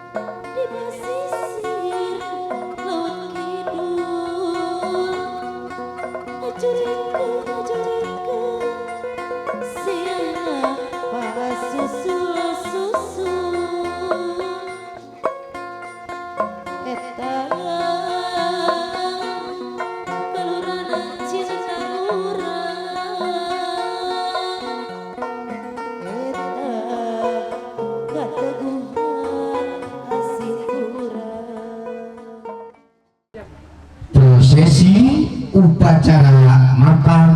di pesisir laut kidul ajurikeun siapa susul eta kalurana cinta urang eta kateguhan asih urang. Prosesi upacara makan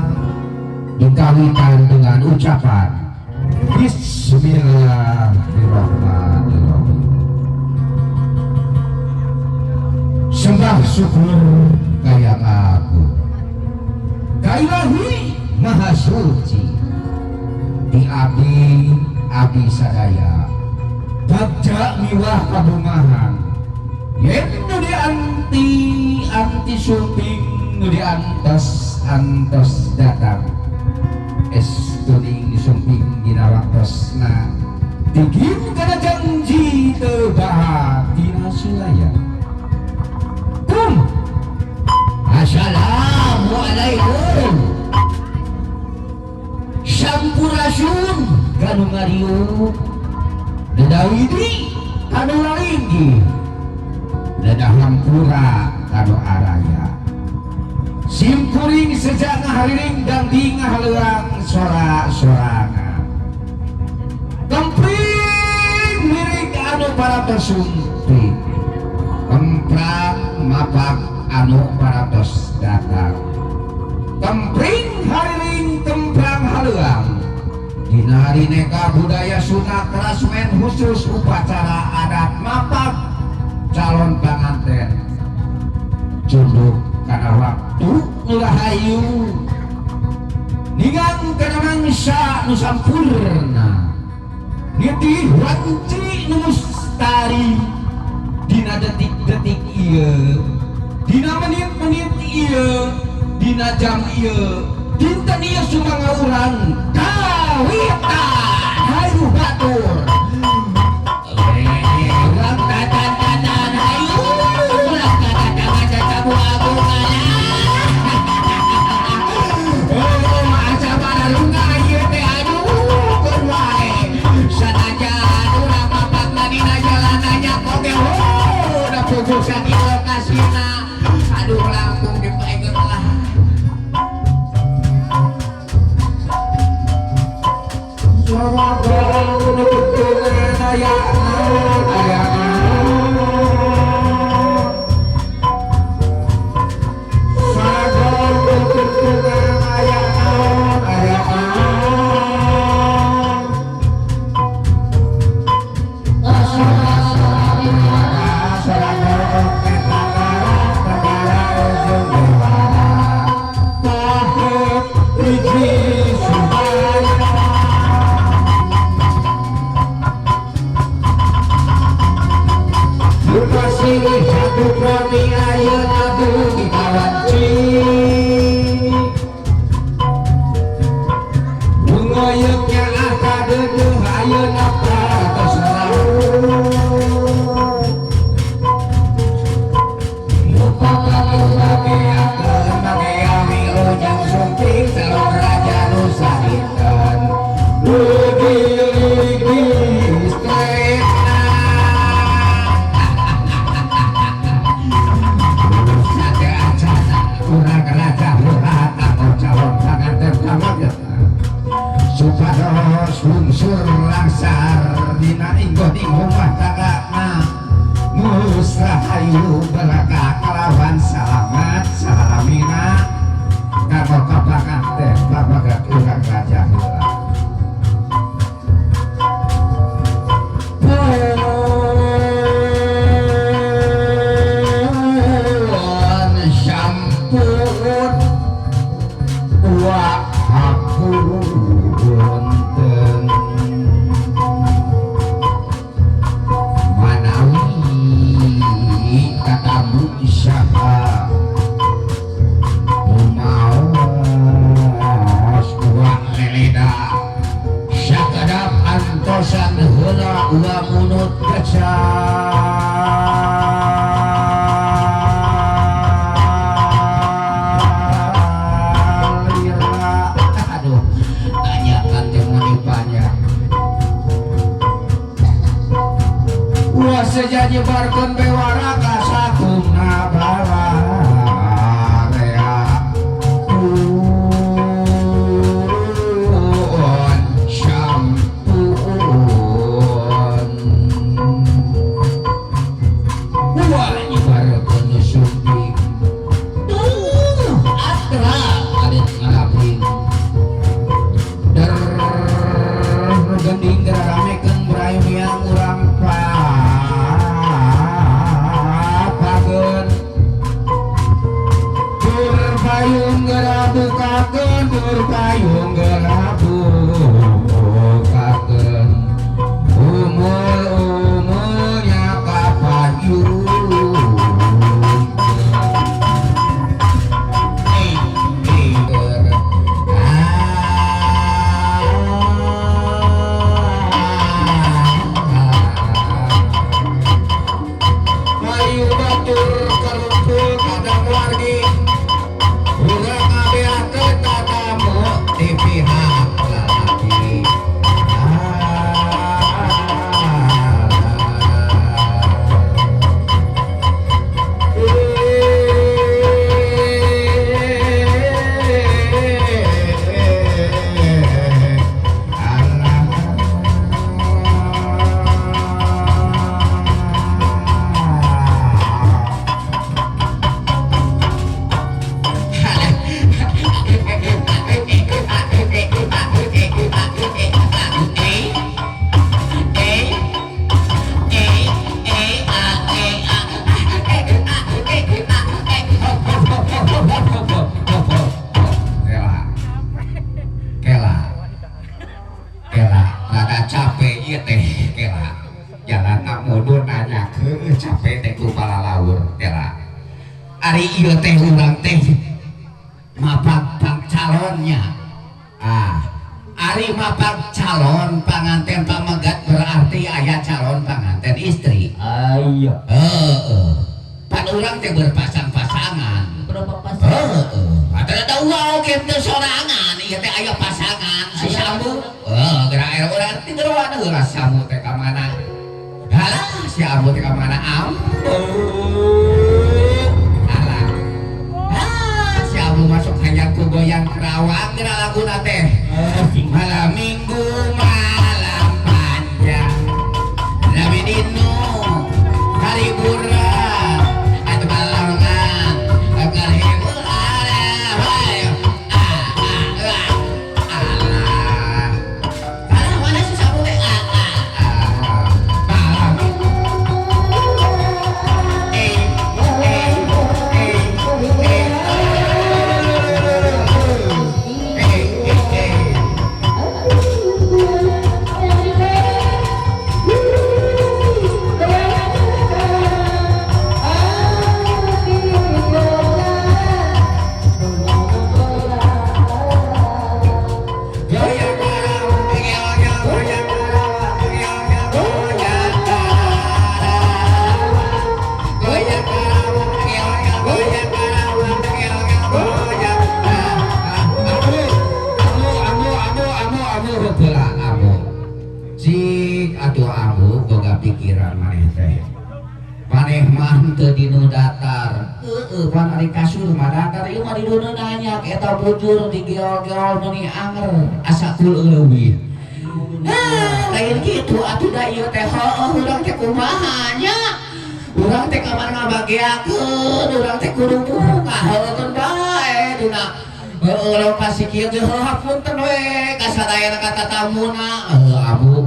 dikawikan dengan ucapan Bismillahirrahmanirrahim. Sembah syukur kaya aku ka Ilahi Maha Suci di abdi sadaya bagja miwah kabungahan yen nu anti sumping nu antos datang estuning sumping dina waktosna tigim kana janji teu bahat dina sulaya. Assalamualaikum Sampurasun kanu ngariuk dadawidi kanu laringgi dadahampura kanu araya simkuring sejak ngahariring dan di ngahaluang sora-sorana kempring miring anu para tersumpi kemprang mapak anu paratos datang kempring hariling kemprang haluang dinari neka budaya sunat rasmen khusus upacara adat mapak calon pengantin junduk karena waktu ngulahayu ningang kana mangsa nu sampurna nitih wanci nu mustari dina detik-detik ieu dina menit-menit ieu dina jam ieu dinten ieu sumangga urang kawitan hayu batur urang tatan-tatan hayu urang tatan-tatan kamu agung-agung masa baralunga ieu teh aduh keur wae sanajan urang mapakna dina jalananya koge da pugusan di lokasina aduh langsung dipaekeun lah suara nu ketungan aya supados unsur laksar dina inggoh-inggoh mahtagana musrahayu berkah kalawan salamat salamina karo kapanganten babagat urang raja heula sampun wa aku antosan heula ulah munut kaca Gua sejaji barkon bewara kasakuna balarea Tuon syampuon Gua ibaratkan sumping Atra alit ngarapin Der gending geramekeun brayun yang urang papageun Berpayung gerabukakeun berpayung gerabukakeun umul-umulnya kapayung Mayu batur karumpul kadang wargi urang ngabeakeun tatamu di pihak lalaki Kela rada capek ieu teh kela jalan nak modul nanya ke capek teh ku palalaur kela ari ieu teh urang teh mapag calonnya ari mapag calon panganten pamegat berarti aya calon panganten istri Ayo. pan urang teh berpasang-pasangan Berapa pasang? ada uang oke teu sorangan ieu teh aya pasangan si Samu gerak urang teh geroan heula Samu teh ka mana halah si Amu teh ka mana alah si Amu masuk hayang ku goyang Kerawang geura laguna teh malam minggu malam panjang Nabi Dino hari bulan atuh balongan kali dinu datar pan ari kasur mah datar ieu mah diduna nanya eta bujur di geol-geol meuni anger asa kul leuwih lain kitu atuh da ieu teh urang teh kumaha nya urang teh kamar ngabageakeun urang teh kudu ngaheulkeun bae dina urang kasih kieu teh hapunten we ka sadayana ka tatamuna abu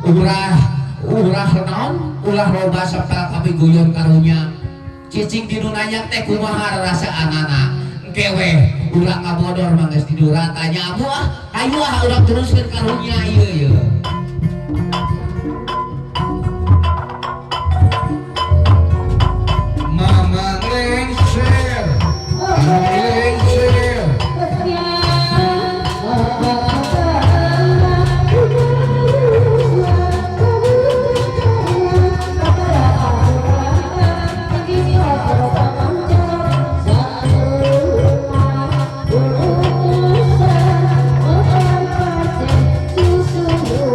urah naon ulah loba sarta kapiguyon karunya cicing dinu nanya teh kumaha rasaanana engke we ulah ngabodor mah geus tidur tanya abu ayo urang teruskeun karunya ieu Mama lengser Susu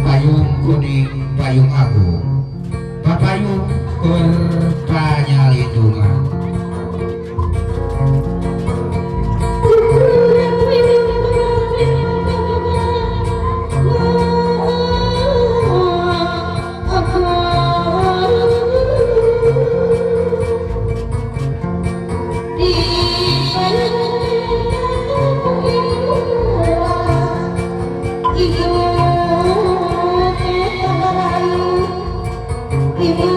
Payung kuning, payung agung, papayung berpanyalindungan. Ibu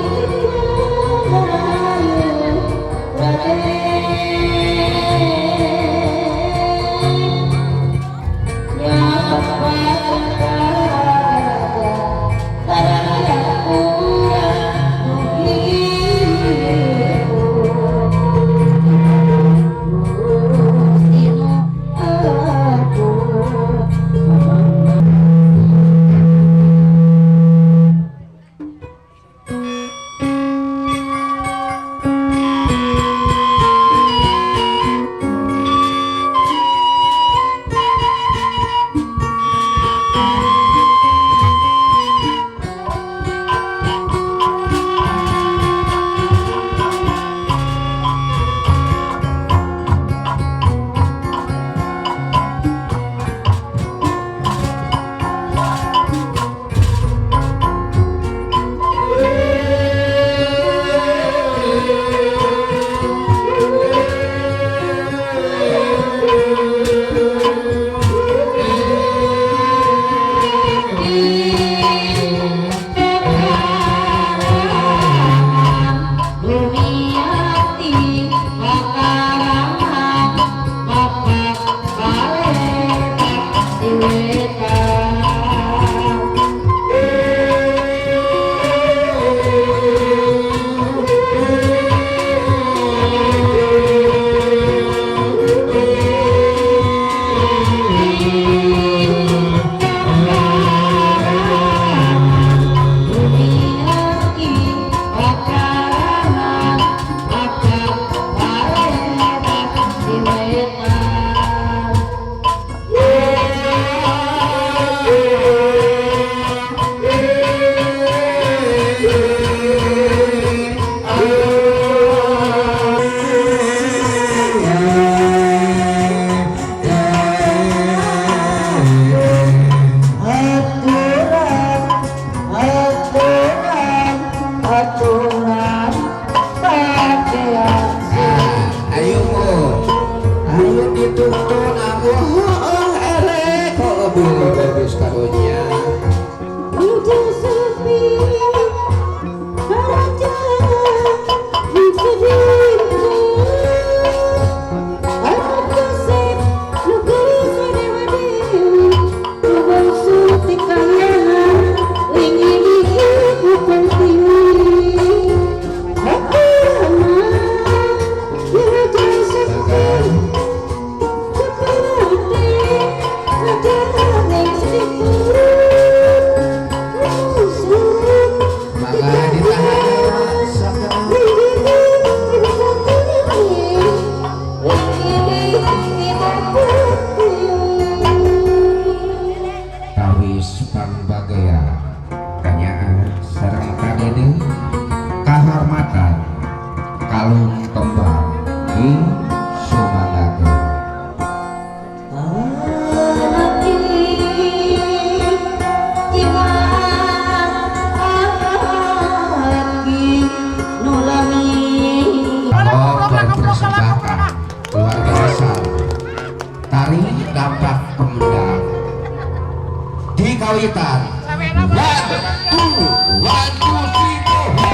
Blitar. One, two, three, go.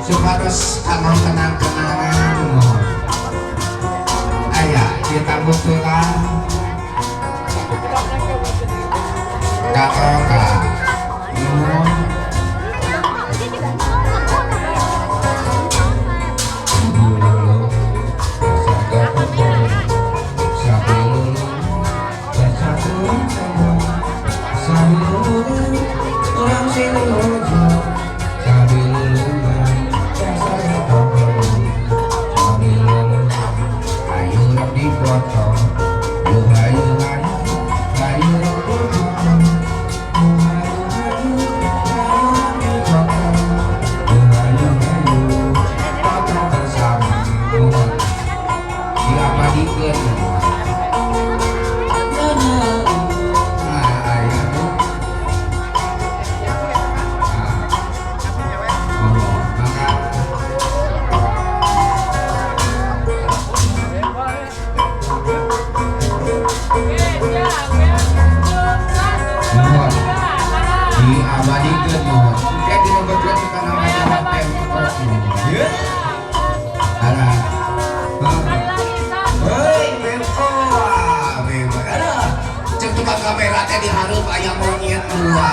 Supados kanggo kenang-kenangan aya kita butuhan katoka nuhun diabadikan mohon kayak dinobatkan kita namanya hotel ya ada hei memang ada cek tukang kamera teh diharap ayam monyet dua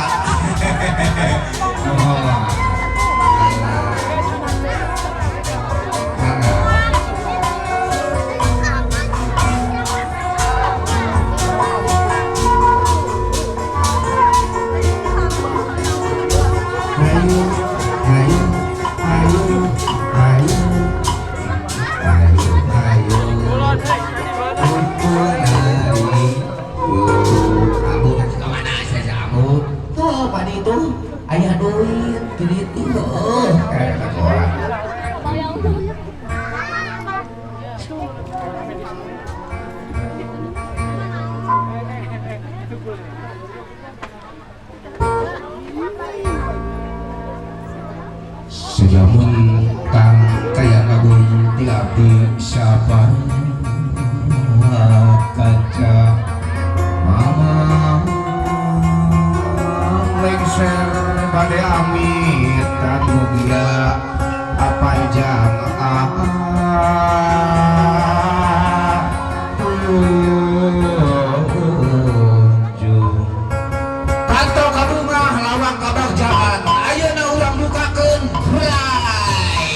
itu kakoa sejamun kang kaya kabun di abdi siapa kaca mama lengser pada amit tadu dia apa jam kantor kabungah lawang kabagjahan ayeuna urang bukakeun mulai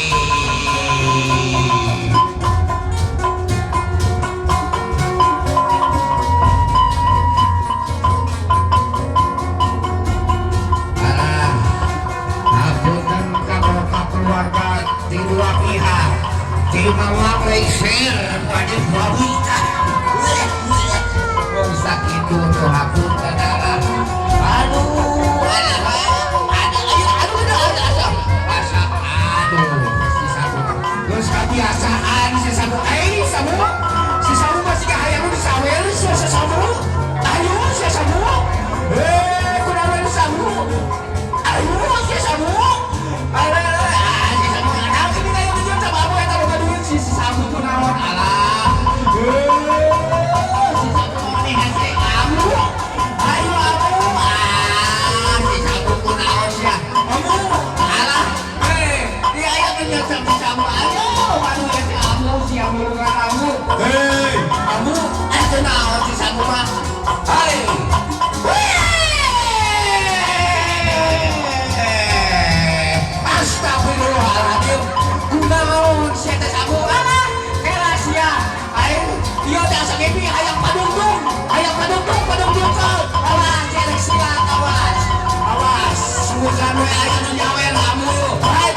hapunten ka keluarga di dua pihak di mawang lengser pada bawita wong sakitu tuh hapunten kebiasaan si Samu si Samu masih kahayang di sawer si Samu ayo si Samu kunaon si Samu ayo si Samu si Samu ada ini kayak dijual sama aku yang taruh duit si Samu kunaon alah si Samu nih kasih kamu ayo si Samu kunaon ya kamu alah dia yang menjadi si Samu ayo kamu hei kamu itu naon si Samu mah hei astagfirullahaladzim kunaon si eta Samu alah kela sia aing ieu teh asa gebi hayang padungdung awas celek sia awas sugan we aya nu nyawer kamu hei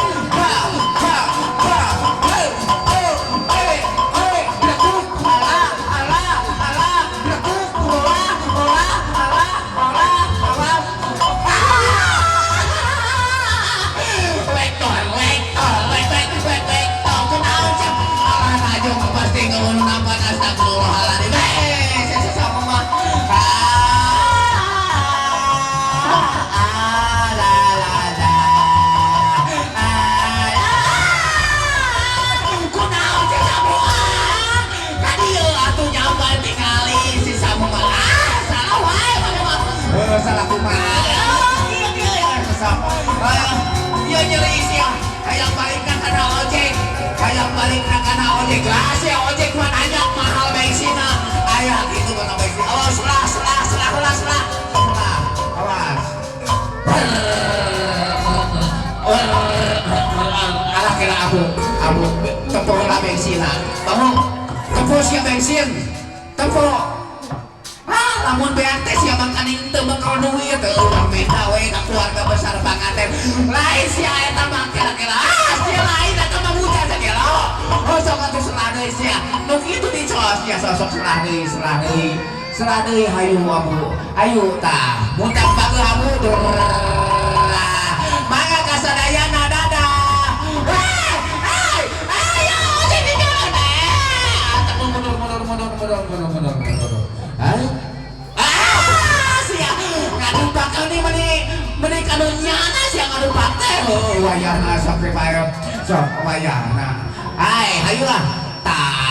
salah kumaha iya nyeri sih hayang balikan kana ojek lah si ojek mah nanya mahal bensinna aya gitu kana bensin awas alah kira abu tempo lah bensinna kamu tempo sia bensin tempo lamun BRT siapa kaning teu bakal duit teu urang meta we ka keluarga besar bangaten lain sia eta mah kira-kira sia lain eta mah buta sakira oh sok atuh serah deui sia nu kitu dicos sia sosok serah deui hayu abu ayu tah muntang bageul abu mangga kasadayana dadah ayo jadi jalan mundur ngadu bakal nih meni kadunya sih ngadu bakal wayana sampai bayar sok wayana ayo lah tak